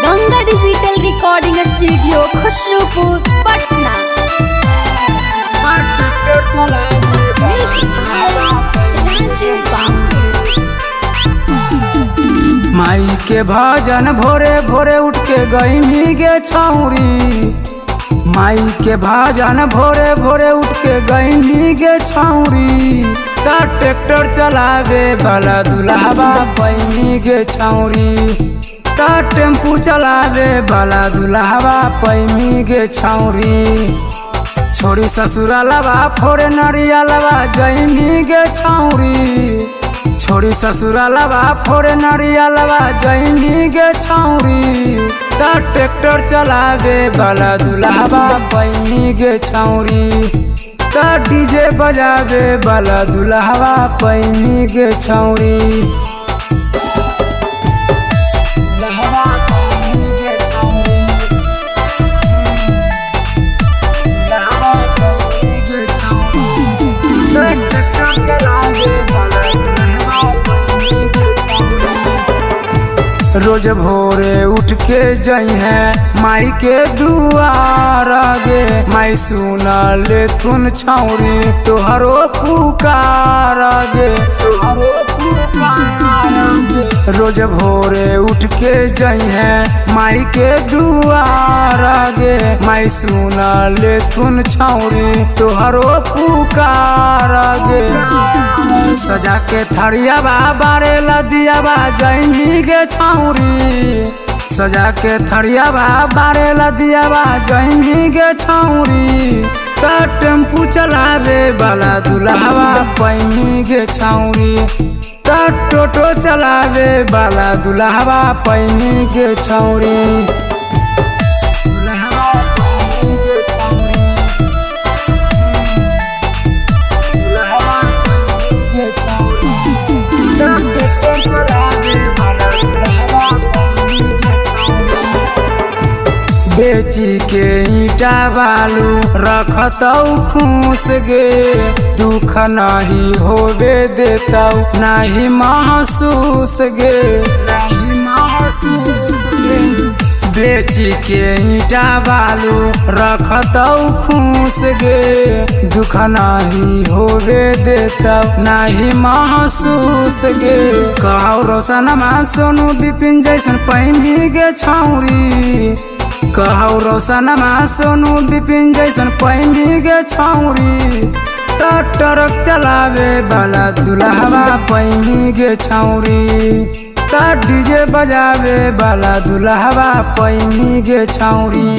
Ganga digital recording studio Khusrupur Patna. माई के भजन भोरे भोरे उठ के गईनी गे छौरी। माई के भजन भोरे भोरे उठ के गईनी गे छौरी। ता ट्रैक्टर चलावे वाला दुल्हा पैनी गे छौरी। ता टेम्पू चलावे वाला दुल्हा पैनी गे छौरी। छोड़ी ससुरालवा फोरे नरियलवा जईनी गे छौरी। छोड़ी ससुरालवा फोरे नरियलवा जईनी गे छौरी। ता ट्रैक्टर चलावे वाला दुल्हा पैनी गे छौरी। ता डीजे बजावे वाला दुल्हा पैनी गे छौरी। रोज भोरे उठ के जई है माई के दुआर गे। माई सुना ले तुन छौरी तोहरो पुकार गे। तोहरो पुकार गे। रोज भोरे उठ के जई है माई के दुआर गे। माई सुना ले तुन छौरी तोहरो पुकार गे। सजा के थरिया बारे लदियाबा जईनी गे छौरी। सजा के थरिया बारे लदियाबा जईनी गे छौरी। ता टेम्पू चलावे वाला दुल्हा पैनी गे छौरी। ता टोटो चलावे वाला दुल्हा पैनी गे छौरी। बेची के ईटा बालू रखतौ खूस गे। दुख नहीं होवे देतौ नहीं महसूस गे। नहीं महसूस गे। बेची के ईटा बालू रखतौ खूस गे। दुख नहीं होवे देतौ नहीं महसूस गे। कहौ रोशनमा सोनू बिपिन जैसन पैनी गे छौरी। कहौ रोशनमा सोनू बिपिन जैसन पैनी गे छौरी। ता ट्रक चलावे वाला दुल्हा पैनी गे छौरी। ता डीजे बजावे वाला दुल्हा पैनी गे छौरी।